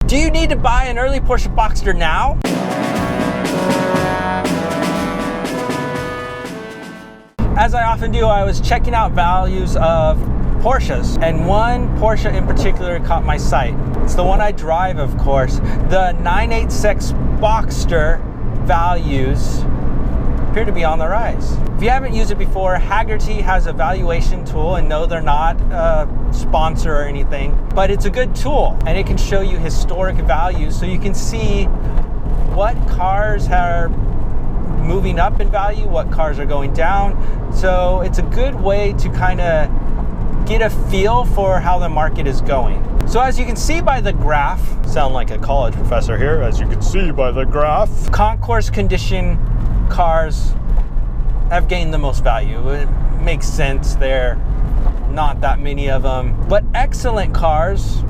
Do you need to buy an early Porsche Boxster now? As I often do, I was checking out values of Porsches, and one Porsche in particular caught my sight. It's the one I drive, of course. The 986 Boxster values appear to be on the rise. If you haven't used it before, Haggerty has a valuation tool, and no, they're not a sponsor or anything, but it's a good tool, and it can show you historic values so you can see what cars are moving up in value, what cars are going down. So it's a good way to kind of get a feel for how the market is going. So as you can see by the graph, sound like a college professor here, as you can see by the graph, concourse condition cars have gained the most value. It makes sense, there are not that many of them, but excellent cars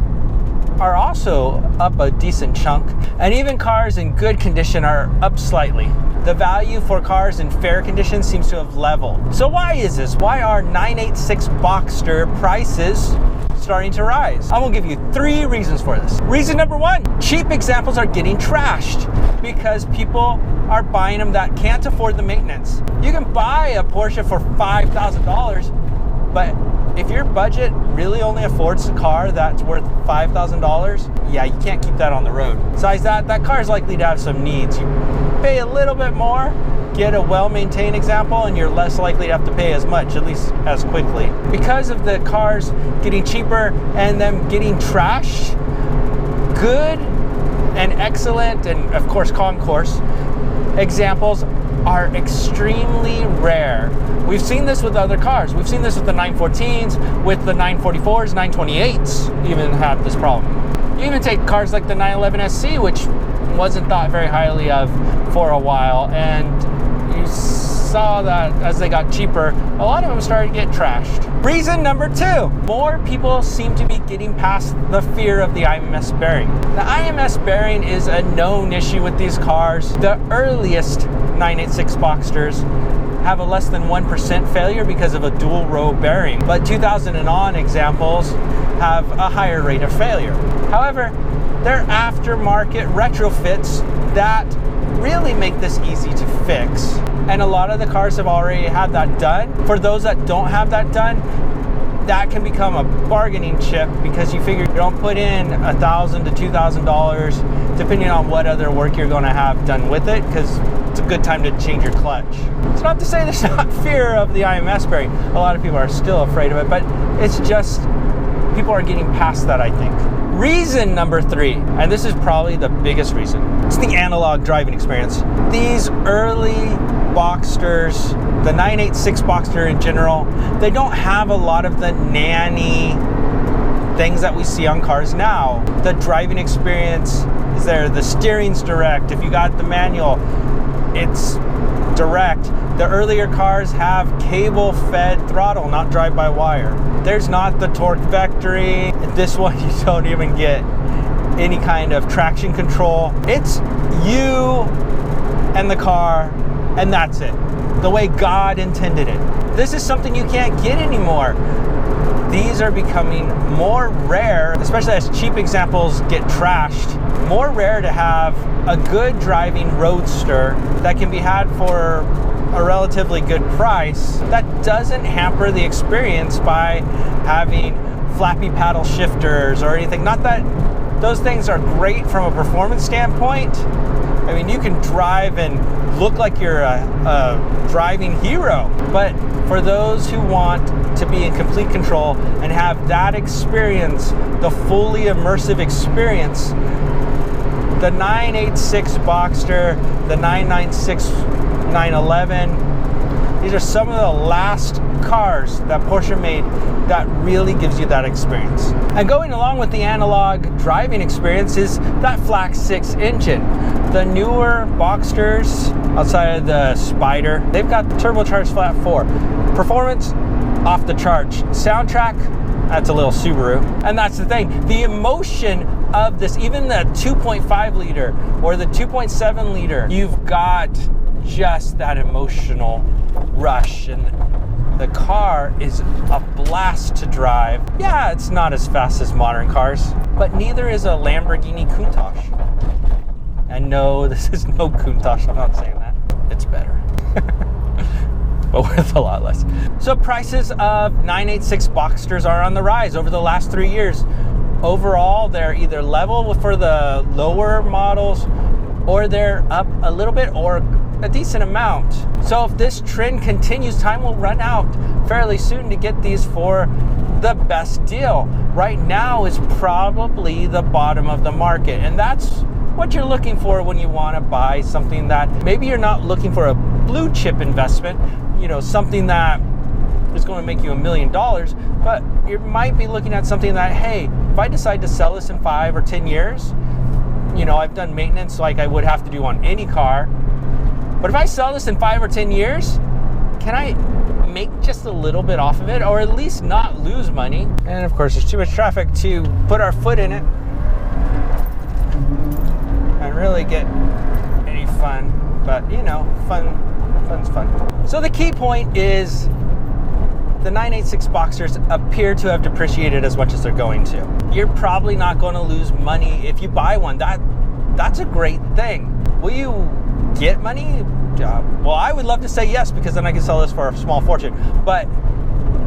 are also up a decent chunk, and even cars in good condition are up slightly. The value for cars in fair condition seems to have leveled. So why is this? Why are 986 Boxster prices starting to rise? I'm gonna give you 3 reasons for this. Reason number 1, cheap examples are getting trashed because people are buying them that can't afford the maintenance. You can buy a Porsche for $5,000, but if your budget really only affords a car that's worth $5,000, yeah, you can't keep that on the road. Besides that car is likely to have some needs. You pay a little bit more, get a well-maintained example, and you're less likely to have to pay as much, at least as quickly. Because of the cars getting cheaper and them getting trashed, good and excellent, and of course concourse examples are extremely rare. We've seen this with other cars. We've seen this with the 914s, with the 944s, 928s even have this problem. You even take cars like the 911 SC, which wasn't thought very highly of for a while, and you saw that as they got cheaper, a lot of them started to get trashed. Reason number 2, more people seem to be getting past the fear of the IMS Baron. The IMS Baron is a known issue with these cars. The earliest 986 Boxsters have a less than 1% failure because of a dual row bearing, but 2000 and on examples have a higher rate of failure. However, they're aftermarket retrofits that really make this easy to fix, and a lot of the cars have already had that done. For those that don't have that done, that can become a bargaining chip because you figure you don't put in $1,000 to $2,000 depending on what other work you're going to have done with it, because it's a good time to change your clutch. It's not to say there's not fear of the IMS bearing. A lot of people are still afraid of it, but it's just people are getting past that, I think. Reason number 3, and this is probably the biggest reason, it's the analog driving experience. These early Boxsters, the 986 Boxster in general, they don't have a lot of the nanny things that we see on cars now. The driving experience is there, the steering's direct. If you got the manual, it's direct. The earlier cars have cable-fed throttle, not drive-by-wire. There's not the torque vectoring. This one, you don't even get any kind of traction control. It's you and the car, and that's it. The way God intended it. This is something you can't get anymore. These are becoming more rare, especially as cheap examples get trashed. More rare to have a good driving roadster that can be had for a relatively good price that doesn't hamper the experience by having flappy paddle shifters or anything. Not that those things are great from a performance standpoint. I mean, you can drive and look like you're a driving hero, but for those who want to be in complete control and have that experience, the fully immersive experience, the 986 Boxster, the 996 911, these are some of the last cars that Porsche made that really gives you that experience. And going along with the analog driving experience is that Flat 6 engine. The newer Boxsters, outside of the Spider, they've got turbocharged Flat 4. Performance, off the charts. Soundtrack, that's a little Subaru. And that's the thing, the emotion of this, even the 2.5 liter or the 2.7 liter, you've got just that emotional rush, and the car is a blast to drive. Yeah, it's not as fast as modern cars, but neither is a Lamborghini Countach. no, this is no Countach. I'm not saying that. It's better. But worth a lot less. So prices of 986 Boxsters are on the rise over the last 3 years. Overall, they're either level for the lower models, or they're up a little bit or a decent amount. So if this trend continues, time will run out fairly soon to get these for the best deal. Right now is probably the bottom of the market, and that's what you're looking for when you want to buy something that maybe you're not looking for a blue chip investment, something that is going to make you $1 million, but you might be looking at something that, hey, if I decide to sell this in 5 or 10 years, I've done maintenance like I would have to do on any car, but if I sell this in 5 or 10 years, can I make just a little bit off of it, or at least not lose money? And of course, there's too much traffic to put our foot in it and really get any fun, but fun's fun. So the key point is the 986 Boxsters appear to have depreciated as much as they're going to. You're probably not going to lose money if you buy one. That's a great thing. Will you get money? Well, I would love to say yes, because then I can sell this for a small fortune. But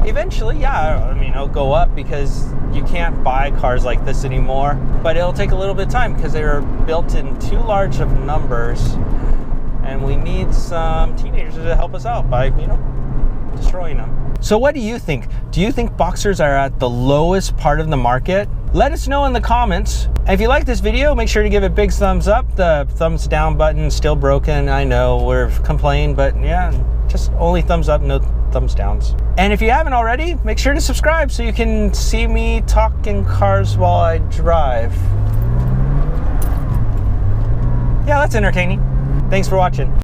eventually, yeah, it'll go up because you can't buy cars like this anymore. But it'll take a little bit of time because they were built in too large of numbers. And we need some teenagers to help us out by, destroying them. So what do you think? Do you think Boxsters are at the lowest part of the market? Let us know in the comments. And if you like this video, make sure to give it a big thumbs up. The thumbs down button is still broken. I know we're complaining, but yeah, just only thumbs up, no thumbs downs. And if you haven't already, make sure to subscribe so you can see me talking cars while I drive. Yeah, that's entertaining. Thanks for watching.